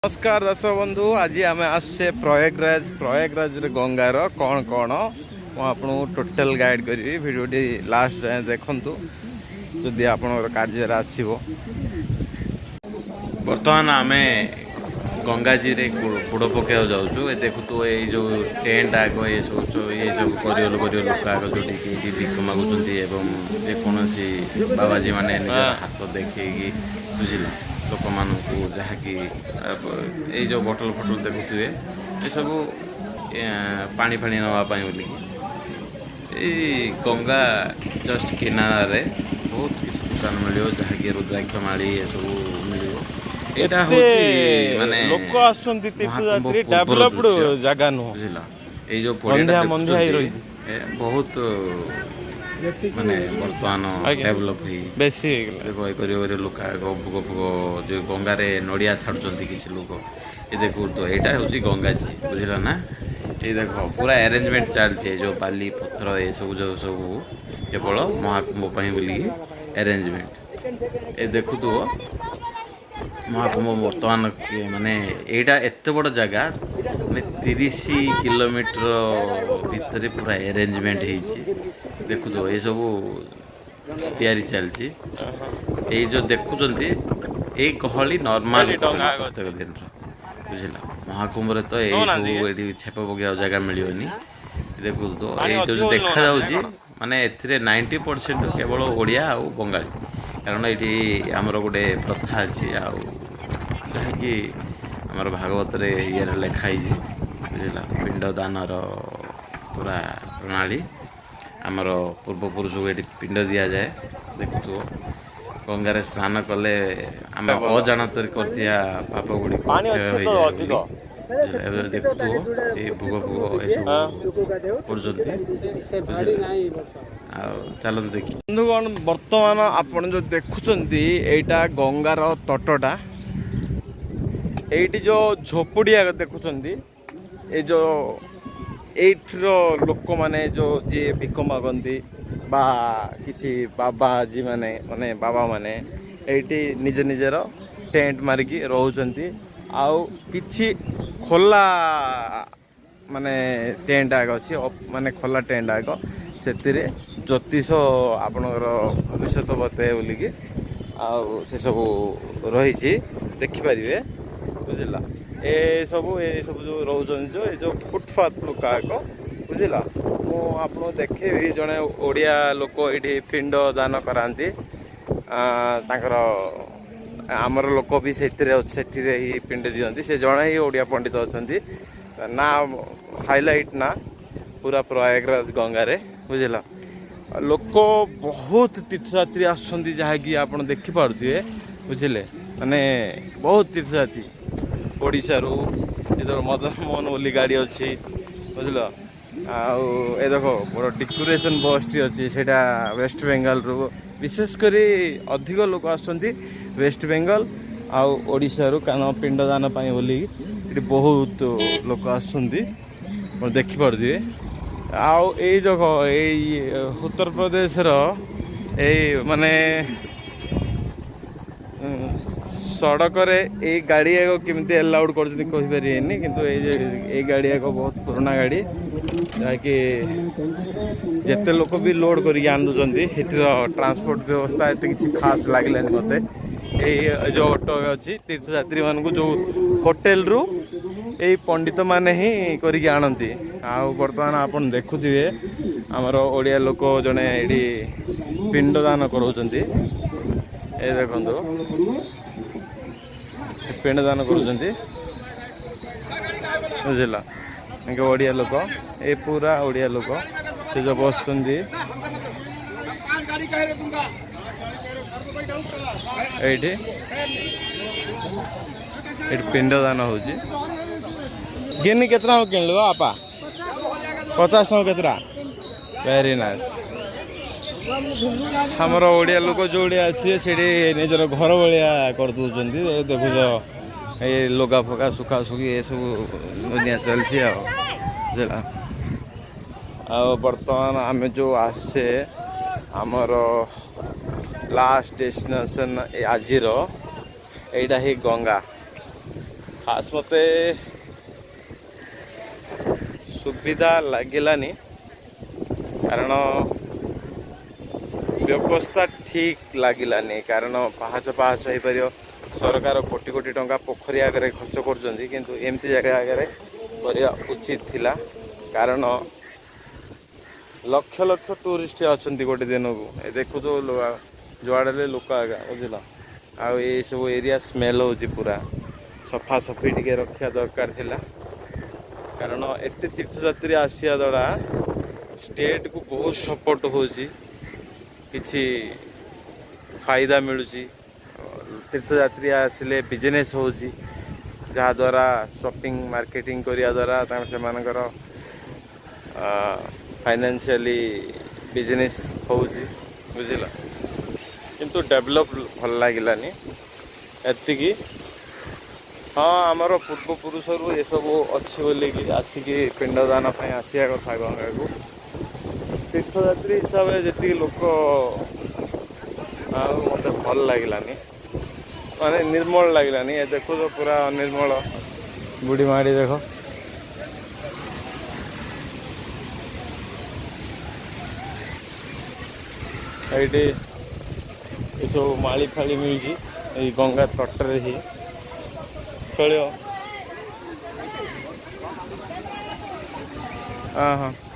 नमस्कार दर्शक बंधु, आज आम आसे प्रयागराज गंगार कौन कौन मुझे टोटल गाइड करी भिडियोटी लास्ट जाए देखु जदि आप कार्य आसो। बर्तमान आम गंगाजी रे बुड़ पकड़ जाऊँ। देखु तो ये जो टेंट आग ये सब करियो लोक आग जो भिक मागुंट जेकोसी बाबाजी मैंने निज हाथ देखी बुझिल लोक मान जहाँकि ये जो बटल फटल देखुए ये सब पानी फाणी नापी बोल गंगा जस्ट किनारे बहुत किसी दुकान मिल जहाँकि रुद्राक्ष माड़ी ये सब मिल माने लोक आसुंती तीर्थयात्री डेवलप्ड जगह नुह बुझिला ये जो पड़िया बहुत माने बर्तमान डेवलप बेसी देखो ये लोक भोग फुग जो गंगारे नड़िया छाड़ुंट किसी लोक ये देखो तो यहाँ हूँ गंगाजी बुझिल ना। ये देख पूरा अरेंजमेंट चलती जो बाली पत्थर ये सब जो सब केवल महाकुंभ बोली अरेंजमेंट ये देखु तो महाकुंभ बर्तमान माने एटा एत बड़ जगह माने 30 किलोमीटर भितर पूरा अरेंजमेंट देखु तो ये सब तैयारी चलती ये जो देखुंत ये गहली नॉर्मल प्रत्येक दिन बुझिल महाकुंभ तो ये सब ये छेप पकड़ जगह मिलनी देखु तो ये जो देखा जाऊँगी माने ए 90% केवल ओडिया आउ बंगाली कारण ये आमर गोटे प्रथा अच्छी जहाँकि आमर भागवत ये लिखाई बुझला पिंडदानर पूरा प्रणाली आमर पूर्वपुरुष को ये पिंड दि जाए देखु गंगार स्नान कले आम अजाणत कर पाप गुड़ी देखु ये भोग भोग ये सब चलते देखिए बंधुगण बर्तमान आपण जो देखुंत एटा गंगार तटटा ये जो झोपड़िया देखुंत ये जो लोक माने जो जी भिक मागती बा किसी बाबा जी माने माने बाबा माने ये निज निजर टेंट मारिकी रोचंती आउ किछि खोला माने टेंट आग अच्छी माने खोला टेंट आग से ज्योतिष आपणकर भविष्य बताए बोलिकी से सब रही देखिपारे बुझला ये सब जो रोचन जो ये जो फुटपाथ लोक आग बुझला मुझे देखेबी जड़े ओडिया लोक ये पिंड दान कराती आमर लोक भी से पिंड दिखती से जड़े ही ओडिया पंडित अच्छा ना हाइलाइट ना पूरा प्रयागराज गंगारे बुझला लोक बहुत तीर्थयात्री आसुँच जहाँकि आप देखिपे बुझे माने बहुत तीर्थयात्री ओडिशा रू इधर मदन मोहन बोली गाड़ी अच्छी बुझल ए देख बड़ डेकोरेशन बस टी अच्छी से वेस्ट बेंगल रू विशेषकर अधिक लोक आसुँच वेस्ट बेंगल आउ ओडिशा रू कान पिंडदान बोली ये बहुत लोक आसुँच देखिपे आउ ये देख ये उत्तर प्रदेश माने सड़क रे गाड़ी केमती अलाउड करपारे किंतु ये गाड़ी बहुत पुराना गाड़ी जहाँकि जिते लोक भी लोड कर ट्रांसपोर्ट व्यवस्था एत कि खास लगे मत ये जो ऑटो अच्छी तीर्थयात्री मान जो होटेल रू ये पंडित माने ही करिकी आनती बर्तमान आप देखुए आमर ओडिया लोक जड़े ये पिंडदान कराउछंती ए देखंतु पिंडदान करुँच बुझला ओडिया लोक ये पूरा ओडिया लोक से जो बस पिंडदान हो गिनी केतना किनल आपा 50 केतरा वेरी नाइस आमर ओडिया लोक जो आसवे से निजर घर भाया कर दौरान देखुच ये लगा फगा सुखा सुखी ये सब दुनिया चलती बुझला बर्तमान आम जो आसे आमर लास्ट डेस्टिनेशन आज यहाँ ही गंगा खास मते सुविधा लगिलानी कारण व्यवस्था ठीक लगिलानी कारण पाहाच पाहाच हो पार सरकार कोटी कोटी टंका पोखरी आगे खर्च कर किंतु एमती जगह आगे करवा उचित थिला कारण लक्ष लक्ष टूरिस्ट अच्छा गोटे दिन को देखु तो जुआड़े लोक आगा बुझल आउ ये सब एरिया स्मेल हो पूरा सफा सफी टे रखा दरकार थिला कारण एत तीर्थयात्री आसिया द्वारा स्टेट को बहुत सपोर्ट होची किछि फायदा मिलुची तीर्थयात्री आसिले बिजनेस होची जहाँ द्वारा शॉपिंग मार्केटिंग करिया द्वारा से मानकर फाइनेंशियली बिजनेस होची बुझिल किंतु डेवलप भल लगिलानी एतिकी हाँ आमर पूर्वपुरुष ये सब अच्छी बोली आसिक पिंडदान आसिया कथा गंगा को तीर्थयात्री हिसाब से जी लोक मत भल लगिलानी माने निर्मल लगिलानी ये देखो तो पूरा निर्मल बुढ़ी माड़ी देख ये सब माली फाली मिलूँ गंगा तटरे ही चलो हाँ हाँ